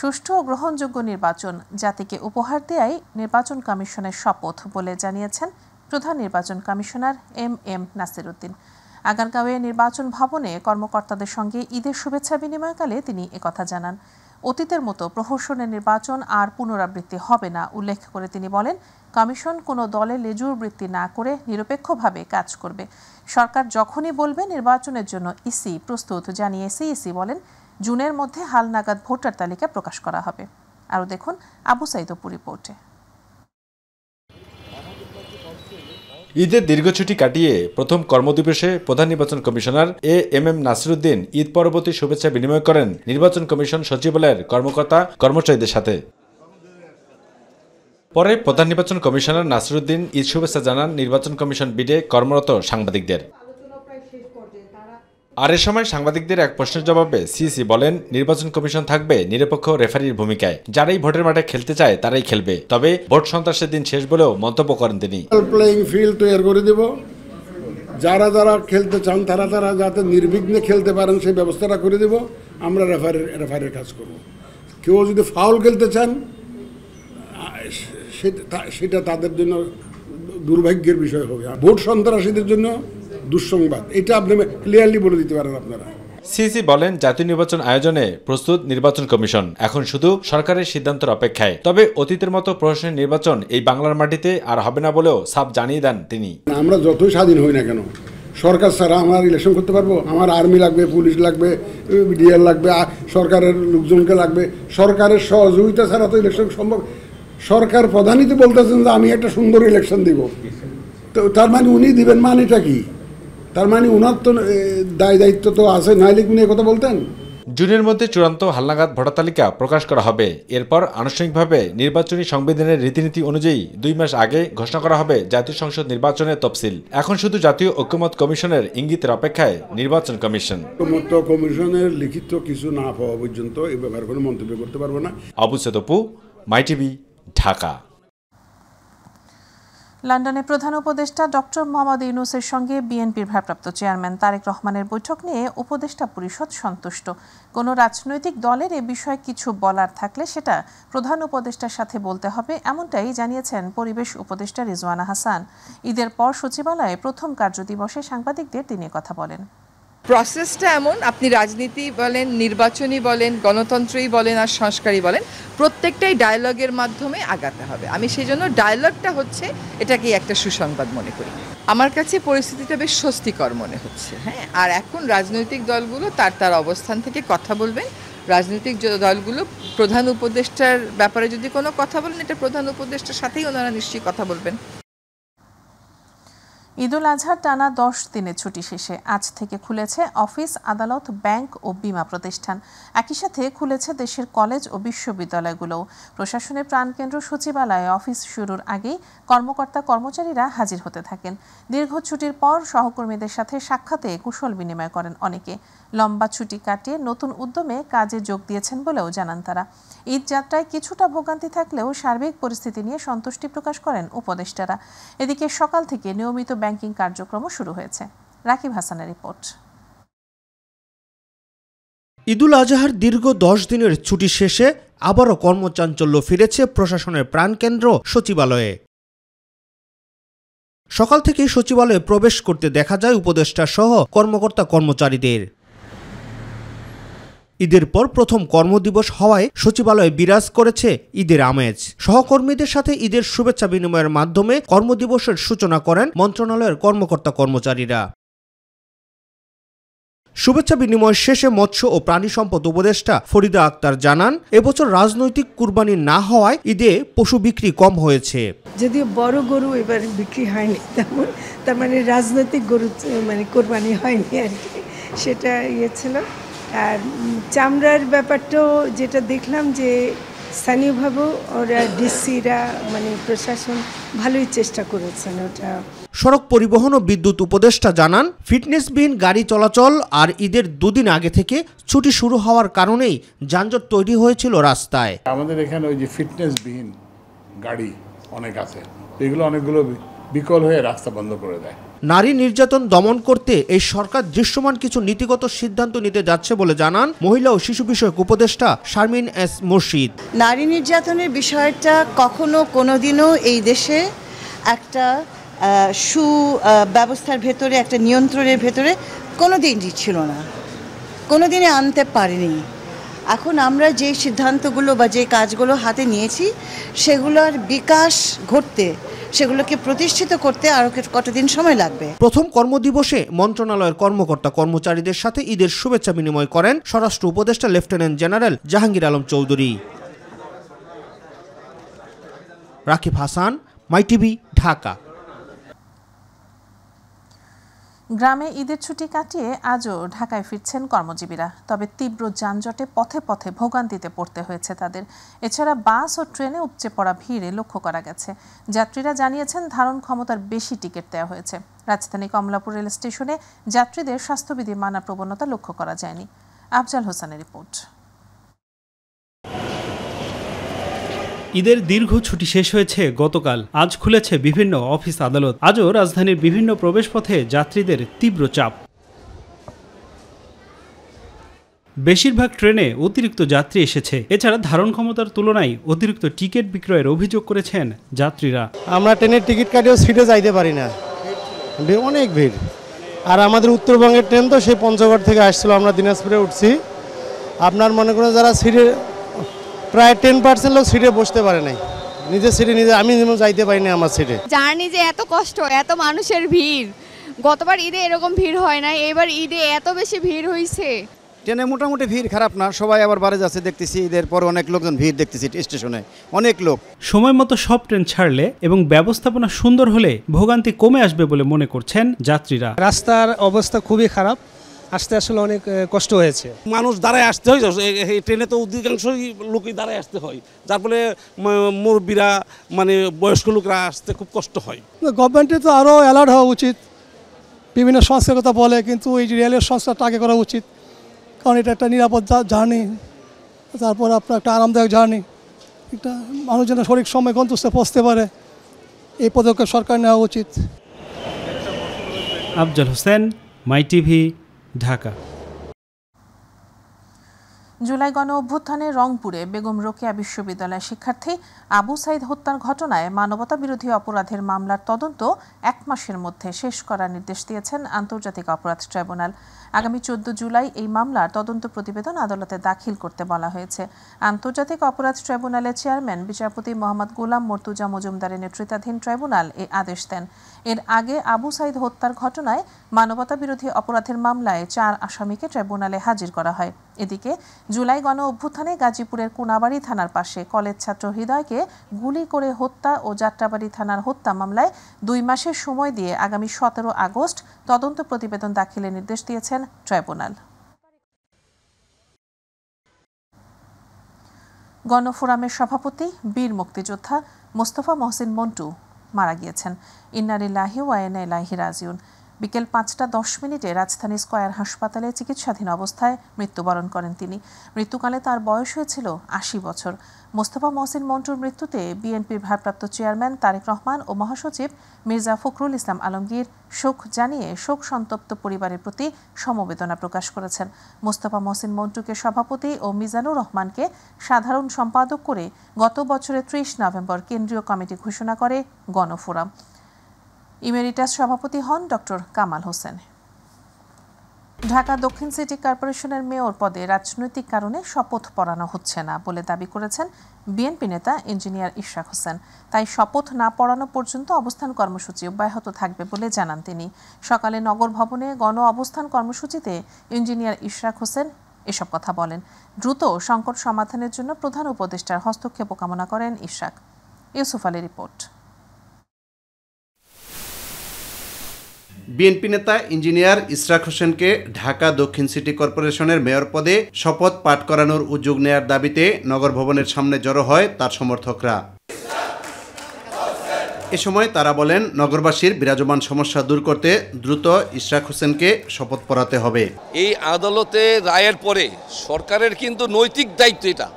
সুষ্ঠু ও গ্রহণযোগ্য নির্বাচন জাতিকে উপহার দেয়াই নির্বাচন কমিশনের শপথ বলে জানিয়েছেন প্রধান নির্বাচন কমিশনার এম নাসির উদ্দিন। আগারগাঁওয়ে নির্বাচন ভবনে কর্মকর্তাদের সঙ্গে ঈদের শুভেচ্ছা বিনিময়কালে তিনি একথা জানান। অতীতের মতো প্রহসনের নির্বাচন আর পুনরাবৃত্তি হবে না উল্লেখ করে তিনি বলেন, কমিশন কোনো দলে লেজুর বৃত্তি না করে নিরপেক্ষভাবে কাজ করবে। সরকার যখনই বলবে নির্বাচনের জন্য ইসি প্রস্তুত জানিয়ে সিইসি বলেন, জুনের মধ্যে হালনাগাদ ভোটার তালিকা প্রকাশ করা হবে। আরও দেখুন আবু সাইদ অপুর রিপোর্টে। ঈদের দীর্ঘ ছুটি কাটিয়ে প্রথম কর্মদিবসে প্রধান নির্বাচন কমিশনার এম নাসির উদ্দিন ঈদ পরবর্তী শুভেচ্ছা বিনিময় করেন নির্বাচন কমিশন সচিবালয়ের কর্মকর্তা কর্মচারীদের সাথে। পরে প্রধান নির্বাচন কমিশনার নাসির উদ্দিন ঈদ শুভেচ্ছা জানান নির্বাচন কমিশন বিডে কর্মরত সাংবাদিকদের। আর এ সময় সাংবাদিকদের এক প্রশ্নের জবাবে সিইসি বলেন, নির্বাচন কমিশন থাকবে নিরপেক্ষ রেফারির ভূমিকায়। যারাই ভোটের মাঠে খেলতে চায় তারাই খেলবে, তবে ভোট সন্ত্রাসের দিন শেষ বলেও মন্তব্য করেন তিনি। প্লেইং ফিল্ড তৈরি করে দেব, যারা যারা খেলতে চান তারা যাতে নির্বিঘ্নে খেলতে পারেন সেই ব্যবস্থাটা করে দেব। আমরা রেফারির কাজ করব। কেউ যদি ফাউল খেলতে চান সেটা তাদের জন্য দুর্ভাগ্যের বিষয় হবে। ভোট সন্ত্রাসীদের জন্য দুঃসংবাদ, এটা আপনি ক্লিয়ারলি বলে দিতে পারেন আপনারা। সিইসি বলেন, জাতীয় নির্বাচন আয়োজনে প্রস্তুত নির্বাচন কমিশন, এখন শুধু সরকারের সিদ্ধান্তের অপেক্ষায়। তবে অতীতের মতো প্রশাসনিক নির্বাচন এই বাংলার মাটিতে আর হবে না বলেও সাফ জানিয়ে দেন তিনি। আমরা যতই স্বাধীন হই না কেন, সরকার ছাড়া আমরা ইলেকশন করতে পারবো? আমার আর্মি লাগবে, পুলিশ লাগবে, বিডিআর লাগবে, সরকারের লোকজনকে লাগবে। সরকারের সহযোগিতা ছাড়া তো ইলেকশন সম্ভব। সরকার প্রধানই তো বলতেছেন যে আমি একটা সুন্দর ইলেকশন দিব, তো তার মানে উনি দিবেন মানেটা কি? তার মানে উনার তো দায় দায়িত্ব তো আছে, নাইলে উনি কথা বলতেন। জুনের মধ্যে চূড়ান্ত হালনাগাদ ভোটার তালিকা প্রকাশ করা হবে। এরপর আনুষ্ঠানিকভাবে নির্বাচনী সংবিধানের রীতিনীতি অনুযায়ী 2 মাস আগে ঘোষণা করা হবে জাতীয় সংসদ নির্বাচনের তফসিল। এখন শুধু জাতীয় ঐক্যমত কমিশনের ইঙ্গিতের অপেক্ষায় নির্বাচন কমিশন। ঐক্যমত কমিশনের লিখিত কিছু না পাওয়া পর্যন্ত এই ব্যাপারে কোনো মন্তব্য করতে পারবো না। আবু সাইদ অপু, মাই টিভি, ঢাকা। লন্ডনে প্রধান উপদেষ্টা ডক্টর মোহাম্মদ ইউনূসের সঙ্গে বিএনপির ভারপ্রাপ্ত চেয়ারম্যান তারেক রহমানের বৈঠক নিয়ে উপদেষ্টা পরিষদ সন্তুষ্ট। কোনো রাজনৈতিক দলের এ বিষয়ে কিছু বলার থাকলে সেটা প্রধান উপদেষ্টার সাথে বলতে হবে, এমনটাই জানিয়েছেন পরিবেশ উপদেষ্টা রিজওয়ানা হাসান। ঈদের পর সচিবালয়ে প্রথম কার্যদিবসে সাংবাদিকদের তিনি কথা বলেন। প্রসেসটা এমন, আপনি রাজনীতি বলেন, নির্বাচনী বলেন, গণতন্ত্রই বলেন আর সংস্কারই বলেন, প্রত্যেকটাই ডায়ালগের মাধ্যমে আগাতে হবে। আমি সেই জন্য ডায়ালগটা হচ্ছে এটাকে একটা সুসংবাদ মনে করি। আমার কাছে পরিস্থিতিটা বেশ স্বস্তিকর মনে হচ্ছে। হ্যাঁ, আর এখন রাজনৈতিক দলগুলো তার অবস্থান থেকে কথা বলবেন। রাজনৈতিক দলগুলো প্রধান উপদেষ্টার ব্যাপারে যদি কোনো কথা বলেন, এটা প্রধান উপদেষ্টার সাথেই ওনারা নিশ্চয়ই কথা বলবেন। ঈদুল আজহার টানা 10 দিনের ছুটি শেষে আজ থেকে খুলেছে অফিস, আদালত, ব্যাংক ও বীমা প্রতিষ্ঠান। একই সাথে খুলেছে দেশের কলেজ ও বিশ্ববিদ্যালয়গুলোও। প্রশাসনের প্রাণকেন্দ্র সচিবালয়ে অফিস শুরুর আগেই কর্মকর্তা কর্মচারীরা হাজির হতে থাকেন। দীর্ঘ ছুটির পর সহকর্মীদের সাথে সাক্ষাতে কুশল বিনিময় করেন অনেকে। লম্বা ছুটি কাটিয়ে নতুন উদ্যমে কাজে যোগ দিয়েছেন বলেও জানান তারা। ঈদ যাত্রায় কিছুটা ভোগান্তি থাকলেও সার্বিক পরিস্থিতি নিয়ে সন্তুষ্টি প্রকাশ করেন উপদেষ্টারা। এদিকে সকাল থেকে নিয়মিত ব্যাংকিং কার্যক্রম শুরু হয়েছে। রাকিব হাসানের রিপোর্ট। ঈদুল আজহার দীর্ঘ 10 দিনের ছুটি শেষে আবারও কর্মচাঞ্চল্য ফিরেছে প্রশাসনের প্রাণকেন্দ্র সচিবালয়ে। সকাল থেকেই সচিবালয়ে প্রবেশ করতে দেখা যায় উপদেষ্টা সহ কর্মকর্তা কর্মচারীদের। ঈদের পর প্রথম কর্মদিবস হওয়ায় সচিবালয়ে বিরাজ করেছে ঈদের আমেজ। সহকর্মীদের সাথে ঈদের শুভেচ্ছা বিনিময়ের মাধ্যমে কর্মদিবসের সূচনা করেন মন্ত্রণালয়ের কর্মকর্তা কর্মচারীরা। শুভেচ্ছা বিনিময় শেষে মৎস্য ও প্রাণী সম্পদ উপদেষ্টা ফরিদা আক্তার জানান, এবছর রাজনৈতিক কুরবানি না হওয়ায় ঈদে পশু বিক্রি কম হয়েছে। যদিও বড় গরু এবার বিক্রি হয়নি তেমন, তার মানে রাজনৈতিক গরু মানে কোরবানি হয়নি আর কি, সেটা ছিল। আর চামড়ার ব্যাপারটাও যেটা দেখলাম যে স্থানীয়ভাবেও ওরা ডিসিরা মানে প্রশাসন ভালোই চেষ্টা করেছেন ওটা। সড়ক পরিবহন ও বিদ্যুৎ উপদেষ্টা জানান, ফিটনেসবিহীন গাড়ি চলাচল আর ঈদের 2 দিন আগে থেকে ছুটি শুরু হওয়ার কারণেই যানজট তৈরি হয়েছিল রাস্তায়। আমাদের এখানে ওই যে ফিটনেসবিহীন গাড়ি অনেক আছে, এগুলো অনেকগুলো বিকল হয়ে রাস্তা বন্ধ করে দেয়। নারী নির্যাতন দমন করতে এই সরকার দৃশ্যমান কিছু নীতিগত সিদ্ধান্ত নিতে যাচ্ছে বলে জানান মহিলা ও শিশু বিষয়ক উপদেষ্টা শারমিন এস মুর্শিদ। নারী নির্যাতনের বিষয়টা কখনো কোনোদিনও এই দেশে একটা সুব্যবস্থার ভেতরে, একটা নিয়ন্ত্রণের ভেতরে কোনোদিনই ছিল না, কোনোদিনই আনতে পারিনি। এখন আমরা যে সিদ্ধান্তগুলো বা যে কাজগুলো হাতে নিয়েছি সেগুলোর বিকাশ ঘটতে, সেগুলোকে প্রতিষ্ঠিত করতে আরও কতদিন সময় লাগবে। প্রথম কর্মদিবসে মন্ত্রণালয়ের কর্মকর্তা কর্মচারীদের সাথে ঈদের শুভেচ্ছা বিনিময় করেন স্বরাষ্ট্র উপদেষ্টা লেফটেন্যান্ট জেনারেল জাহাঙ্গীর আলম চৌধুরী। রাকিব হাসান, মাই টিভি, ঢাকা। গ্রামে ঈদের ছুটি কাটিয়ে আজও ঢাকায় ফিরছেন কর্মজীবীরা, তবে তীব্র যানজটে পথে পথে ভোগান্তিতে পড়তে হয়েছে তাদের। এছাড়া বাস ও ট্রেনে উপচে পড়া ভিড়ে লক্ষ্য করা গেছে। যাত্রীরা জানিয়েছেন ধারণ ক্ষমতার বেশি টিকিট দেওয়া হয়েছে। রাজধানী কমলাপুর রেল স্টেশনে যাত্রীদের স্বাস্থ্যবিধি মানার প্রবণতা লক্ষ্য করা যায়নি। আফজাল হোসেনের রিপোর্ট। ঈদের দীর্ঘ ছুটি শেষ হয়েছে গতকাল। আজ খুলেছে বিভিন্ন অফিস আদালত। আজও রাজধানীর বিভিন্ন প্রবেশপথে যাত্রীদের তীব্র চাপ। বেশিরভাগ ট্রেনে অতিরিক্ত যাত্রী এসেছে। এছাড়া ধারণ ক্ষমতার তুলনায় অতিরিক্ত টিকিট বিক্রয়ের অভিযোগ করেছেন যাত্রীরা। আমরা ট্রেনের টিকিট কাটিয়েও সিটে যাইতে পারি না, অনেক ভিড়। আর আমাদের উত্তরবঙ্গের ট্রেন তো সেই পঞ্চগড় থেকে আসছিল, আমরা দিনাজপুরে উঠছি। আপনার মনে করেন যারা সিটে প্রায় 10% লোক সিটে বসতে পারে নাই, নিজের সিটে নিজে, আমি যেমন যাইতে পারি না আমার সিটে। জার্নি যে এত কষ্ট, এত মানুষের ভিড়, গতবার ঈদে এরকম ভিড় হয় না, এবার ঈদে এত বেশি ভিড় হয়েছে। ট্রেনে মোটামুটি ভিড় খারাপ না, সবাই আবার বাড়ি যাচ্ছে দেখতেছি। ঈদের পর অনেক লোকজন ভিড় দেখতেছি স্টেশনে, অনেক লোক। সময় মতো সব ট্রেন ছাড়লে এবং ব্যবস্থাপনা সুন্দর হলে ভোগান্তি কমে আসবে বলে মনে করছেন যাত্রীরা। রাস্তার অবস্থা খুবই খারাপ, আসতে আসলে অনেক কষ্ট হয়েছে। মানুষ দাঁড়ায় আসতে হয়, এই ট্রেনে তো অধিকাংশ লোকই দাঁড়ায় আসতে হয়, যার ফলে মুরব্বীরা মানে বয়স্ক লোকরা আসতে খুব কষ্ট হয়। গভর্নমেন্টের তো আরও অ্যালার্ট হওয়া উচিত, বিভিন্ন সংস্থার কথা বলে, কিন্তু এই রেলের সংস্থাটা আগে করা উচিত, কারণ এটা একটা নিরাপদ জার্নি, তারপর আপনার একটা আরামদায়ক জার্নি, একটা মানুষ যেন সঠিক সময় গন্তব্যে পৌঁছতে পারে, এই পদক্ষেপ সরকার নেওয়া উচিত। আফজাল হোসেন, মাই টিভি, ঢাকা। জুলাই গণ অভ্যুত্থানে রংপুরে বেগম রোকেয়া বিশ্ববিদ্যালয়ের শিক্ষার্থী আবু সাইদ হত্যার ঘটনায় মানবতা বিরোধী অপরাধের মামলার তদন্ত 1 মাসের মধ্যে শেষ করার নির্দেশ দিয়েছেন আন্তর্জাতিক অপরাধ ট্রাইব্যুনাল। আগামী 14 জুলাই এই মামলার তদন্ত প্রতিবেদন আদালতে দাখিল করতে বলা হয়েছে। আন্তর্জাতিক অপরাধ ট্রাইব্যুনালের চেয়ারম্যান বিচারপতি মোহাম্মদ গোলাম মর্তুজা মজুমদারের নেতৃত্বাধীন ট্রাইব্যুনাল এই আদেশ দেন। এর আগে আবু সাইদ হত্যার ঘটনায় মানবতা বিরোধী অপরাধের মামলায় 4 আসামিকে ট্রাইব্যুনালে হাজির করা হয়। এদিকে জুলাই গণ অভ্যুত্থানে গাজীপুরের কোনাবাড়ি থানার পাশে কলেজ ছাত্র হৃদয়কে গুলি করে হত্যা ও যাত্রাবাড়ি থানার হত্যা মামলায় 2 মাসের সময় দিয়ে আগামী 17 আগস্ট তদন্ত প্রতিবেদন দাখিলের নির্দেশ দিয়েছেন ট্রাইব্যুনাল। গণফোরামের সভাপতি বীর মুক্তিযোদ্ধা মোস্তফা মহসিন মন্টু মারা গিয়েছেন। ইন্না লিল্লাহি ওয়া ইন্না ইলাইহি রাজিউন। বিকেল 5টা 10 রাজধানী স্কয়ার হাসপাতালে চিকিৎসাধীন অবস্থায় মৃত্যুবরণ করেন তিনি। মৃত্যুকালে তার বয়স হয়েছিল 80 বছর। মোস্তফা মহসিন মন্টুর মৃত্যুতে বিএনপির ভারপ্রাপ্ত চেয়ারম্যান তারেক রহমান ও মহাসচিব মির্জা ফখরুল ইসলাম আলমগীর শোক জানিয়ে শোক সন্তপ্ত পরিবারের প্রতি সমবেদনা প্রকাশ করেছেন। মোস্তফা মহসিন মন্টুকে সভাপতি ও মিজানুর রহমানকে সাধারণ সম্পাদক করে গত বছরের 30 নভেম্বর কেন্দ্রীয় কমিটি ঘোষণা করে গণফোরাম। ইমেরিটাস সভাপতি হন ডক্টর কামাল হোসেন। ঢাকা দক্ষিণ সিটি কর্পোরেশনের মেয়র পদে রাজনৈতিক কারণে শপথ পড়ানো হচ্ছে না বলে দাবি করেছেন বিএনপি নেতা ইঞ্জিনিয়ার ইশরাক হোসেন। তাই শপথ না পড়ানো পর্যন্ত অবস্থান কর্মসূচি অব্যাহত থাকবে বলে জানান তিনি। সকালে নগর ভবনে গণ অবস্থান কর্মসূচিতে ইঞ্জিনিয়ার ইশরাক হোসেন এসব কথা বলেন। দ্রুত সংকট সমাধানের জন্য প্রধান উপদেষ্টার হস্তক্ষেপ কামনা করেন ইশরাক। ইউসুফ আলীর রিপোর্ট। বিএনপি নেতা ইঞ্জিনিয়ার ইশরাক হোসেনকে ঢাকা দক্ষিণ সিটি কর্পোরেশনের মেয়র পদে শপথ পাঠ করানোর উদ্যোগ নেয়ার দাবিতে নগর ভবনের সামনে জড়ো হয় তার সমর্থকরা। এ সময় তারা বলেন, নগরবাসীর বিরাজমান সমস্যা দূর করতে দ্রুত ইশরাক হোসেনকে শপথ পড়াতে হবে। এই আদালতে রায়ের পরে সরকারের কিন্তু নৈতিক দায়িত্ব এটা,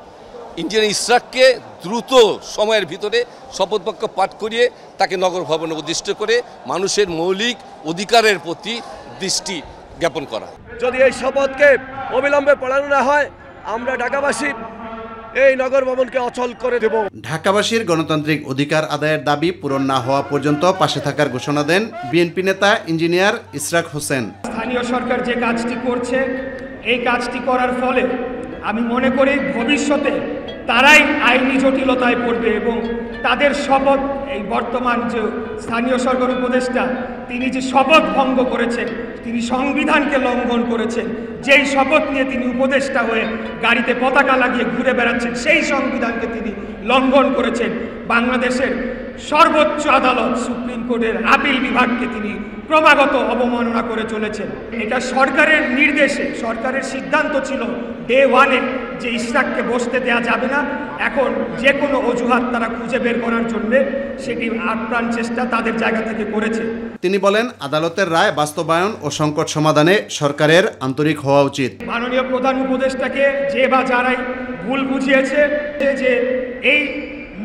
ইঞ্জিনিয়ার ইশরাককে দ্রুত সময়ের ভিতরে শপথ বাক্য পাঠ করিয়ে তাকে নগর ভবনে উদ্দিষ্ট করে মানুষের মৌলিক অধিকারের প্রতি দৃষ্টি জ্ঞাপন করা। যদি এই শপথকে অবিলম্বে পড়ানো না হয়, আমরা ঢাকাবাসী এই নগর ভবনকে অচল করে দেব। ঢাকাবাসীর গণতান্ত্রিক অধিকার আদায়ের দাবি পূরণ না হওয়া পর্যন্ত পাশে থাকার ঘোষণা দেন বিএনপি নেতা ইঞ্জিনিয়ার ইশরাক হোসেন। স্থানীয় সরকার যে কাজটি করছে, এই কাজটি করার ফলে আমি মনে করি ভবিষ্যতে তারাই আইনি জটিলতায় পড়বে এবং তাদের শপথ, এই বর্তমান যে স্থানীয় সরকার উপদেষ্টা, তিনি যে শপথ ভঙ্গ করেছেন, তিনি সংবিধানকে লঙ্ঘন করেছেন, যেই শপথ নিয়ে তিনি উপদেষ্টা হয়ে গাড়িতে পতাকা লাগিয়ে ঘুরে বেড়াচ্ছেন, সেই সংবিধানকে তিনি লঙ্ঘন করেছেন। বাংলাদেশের সর্বোচ্চ আদালত সুপ্রিম কোর্টের আপিল বিভাগকে তিনি ক্রমাগত অবমাননা করে চলেছেন। এটা সরকারের নির্দেশে, সরকারের সিদ্ধান্ত ছিল ডে ওয়ানে যে ইশরাককে বসতে দেওয়া যাবে না। এখন যে কোনো অজুহাত তারা খুঁজে বের করার জন্য সেটি আপ্রাণ চেষ্টা তাদের জায়গা থেকে করেছে। তিনি বলেন, আদালতের রায় বাস্তবায়ন ও সংকট সমাধানে সরকারের আন্তরিক হওয়া উচিত। মাননীয় প্রধান উপদেষ্টাকে যে বা যারাই ভুল বুঝিয়েছে যে এই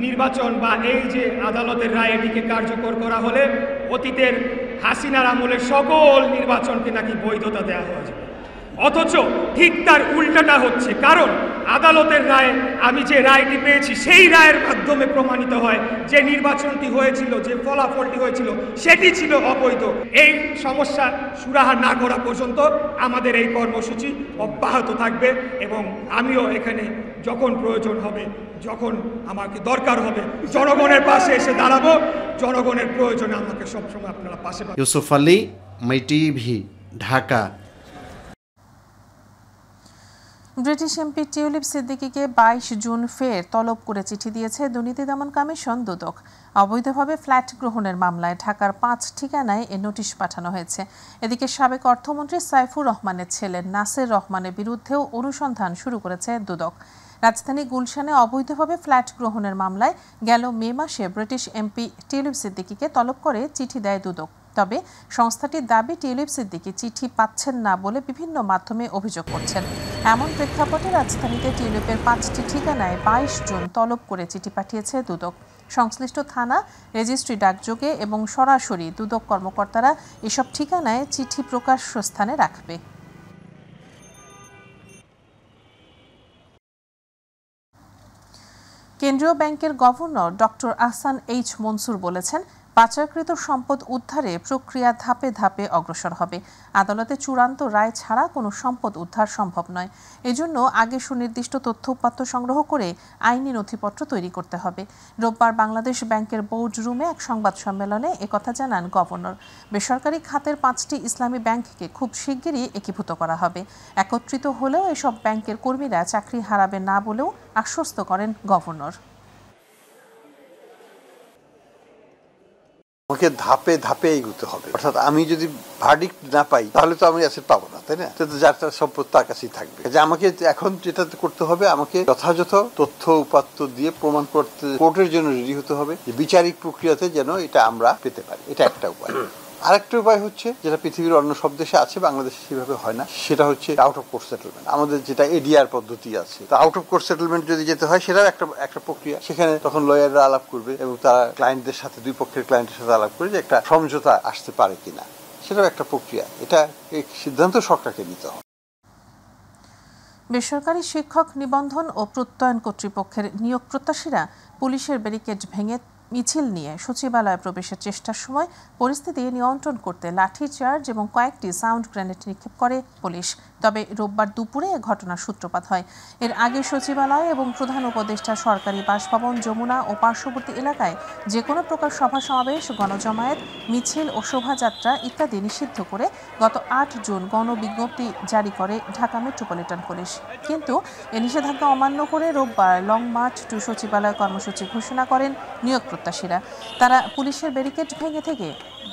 নির্বাচন বা এই যে আদালতের রায়, এটিকে কার্যকর করা হলে অতীতের হাসিনার আমলের সকল নির্বাচনকে নাকি বৈধতা দেওয়া হয়েছে, অথচ ঠিক তার উল্টাটা হচ্ছে। কারণ আদালতের রায়, আমি যে রায়টি পেয়েছি সেই রায়ের মাধ্যমে প্রমাণিত হয় যে নির্বাচনটি হয়েছিল, যে ফলাফলটি হয়েছিল সেটি ছিল অবৈধ। এই সমস্যা সুরাহা না করা পর্যন্ত আমাদের এই কর্মসূচি অব্যাহত থাকবে এবং আমিও এখানে যখন প্রয়োজন হবে, যখন আমাকে দরকার হবে, জনগণের পাশে এসে দাঁড়াবো। জনগণের প্রয়োজনে আমাকে সবসময় আপনারা পাশে পাবেন। Yusuf Ali, my TV, Dhaka. British MP Tulip সিদ্দিকীকে 22 জুন ফের তলব করে চিঠি দিয়েছে দুর্নীতি দমন কমিশন দুদক। অবৈধভাবে ফ্ল্যাট গ্রহণের মামলায় ঢাকার 5 ঠিকানায় এ নোটিশ পাঠানো হয়েছে। এদিকে সাবেক অর্থমন্ত্রী সাইফুর রহমানের ছেলে নাসির রহমানের বিরুদ্ধেও অনুসন্ধান শুরু করেছে দুদক। রাজধানী গুলশানে অবৈধভাবে ফ্ল্যাট গ্রহণের মামলায় গেল মে মাসে ব্রিটিশ এমপি টিউলিপ সিদ্দিকীকে তলব করে চিঠি দেয় দুদক। তবে সংস্থাটির দাবি টিউলিপ সিদ্দিকী চিঠি পাচ্ছেন না বলে বিভিন্ন মাধ্যমে অভিযোগ করছেন। এমন প্রেক্ষাপটে রাজধানীতে টিউলিপের 5টি ঠিকানায় 22 জুন তলব করে চিঠি পাঠিয়েছে দুদক। সংশ্লিষ্ট থানা, রেজিস্ট্রি ডাকযোগে এবং সরাসরি দুদক কর্মকর্তারা এসব ঠিকানায় চিঠি প্রকাশ্য স্থানে রাখবে। কেন্দ্রীয় ব্যাংকের governor doctor Ahsan H Mansur বলেছেন, পাচারকৃত সম্পদ উদ্ধারে প্রক্রিয়া ধাপে ধাপে অগ্রসর হবে। আদালতে চূড়ান্ত রায় ছাড়া কোনো সম্পদ উদ্ধার সম্ভব নয়। এজন্য আগে সুনির্দিষ্ট তথ্য উপাত্ত সংগ্রহ করে আইনি নথিপত্র তৈরি করতে হবে। রোববার বাংলাদেশ ব্যাংকের বোর্ড রুমে এক সংবাদ সম্মেলনে একথা জানান গভর্নর। বেসরকারি খাতের 5টি ইসলামী ব্যাংককে খুব শিগগিরই একীভূত করা হবে। একত্রিত হলেও এসব ব্যাংকের কর্মীরা চাকরি হারাবে না বলেও আশ্বস্ত করেন গভর্নর। আমাকে ধাপে ধাপে এগোতে হবে, অর্থাৎ আমি যদি ভার্ডিক্ট না পাই তাহলে তো আমি অ্যাসেট পাবো না, তাই না? যার তার সম্পদ তার কাছেই থাকবে। যে আমাকে এখন যেটা করতে হবে, আমাকে যথাযথ তথ্য উপাত্ত দিয়ে প্রমাণ করতে কোর্টের জন্য রেডি হতে হবে যে বিচারিক প্রক্রিয়াতে যেন এটা আমরা পেতে পারি। এটা একটা উপায়। আরেকটা উপায় হচ্ছে, যেটা পৃথিবীর অন্য সব দেশে আছে, বাংলাদেশে সেভাবে হয় না, সেটা হচ্ছে আউট অফ কোর্ট সেটেলমেন্ট। আমাদের যেটা এডিআর পদ্ধতি আছে, তো আউট অফ কোর্ট সেটেলমেন্ট যদি যেতে হয়, সেটার একটা প্রক্রিয়া। সেখানে তখন লয়াররা আলাপ করবে এবং তারা ক্লায়েন্টদের সাথে, দুই পক্ষের ক্লায়েন্টের সাথে আলাপ করে যে একটা সমঝোতা আসতে পারে কিনা, সেটাও একটা প্রক্রিয়া। এটা সিদ্ধান্ত সরকারকে নিতে হবে। বেসরকারি শিক্ষক নিবন্ধন ও প্রত্যয়ন কর্তৃপক্ষের নিয়োগ প্রত্যাশীরা পুলিশের ব্যারিকেড ভেঙে মিছিল নিয়ে সচিবালয়ে প্রবেশের চেষ্টার সময় পরিস্থিতি নিয়ন্ত্রণ করতে লাঠিচার্জ এবং কয়েকটি সাউন্ড গ্রেনেড নিক্ষেপ করে পুলিশ। তবে রোববার দুপুরে এ ঘটনার সূত্রপাত হয়। এর আগে সচিবালয় এবং প্রধান উপদেষ্টা সরকারি বাসভবন, যমুনা ও পার্শ্ববর্তী এলাকায় যে কোনো প্রকার সভা সমাবেশ, গণজমায়েত, মিছিল ও শোভাযাত্রা ইত্যাদি নিষিদ্ধ করে গত 8 জুন গণবিজ্ঞপ্তি জারি করে ঢাকা মেট্রোপলিটন পুলিশ। কিন্তু এ নিষেধাজ্ঞা অমান্য করে রোববার লং মার্চ টু সচিবালয় কর্মসূচি ঘোষণা করেন নিয়োগ প্রত্যাশীরা। তারা পুলিশের ব্যারিকেড ভেঙে থেকে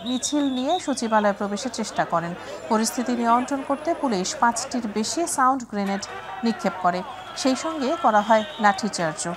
মিছিল নিয়ে সচিবালয়ে প্রবেশের চেষ্টা করেন। পরিস্থিতি নিয়ন্ত্রণ করতে পুলিশ 5টির বেশি সাউন্ড গ্রেনেড নিক্ষেপ করে, সেই সঙ্গে করা হয় লাঠিচার্জও।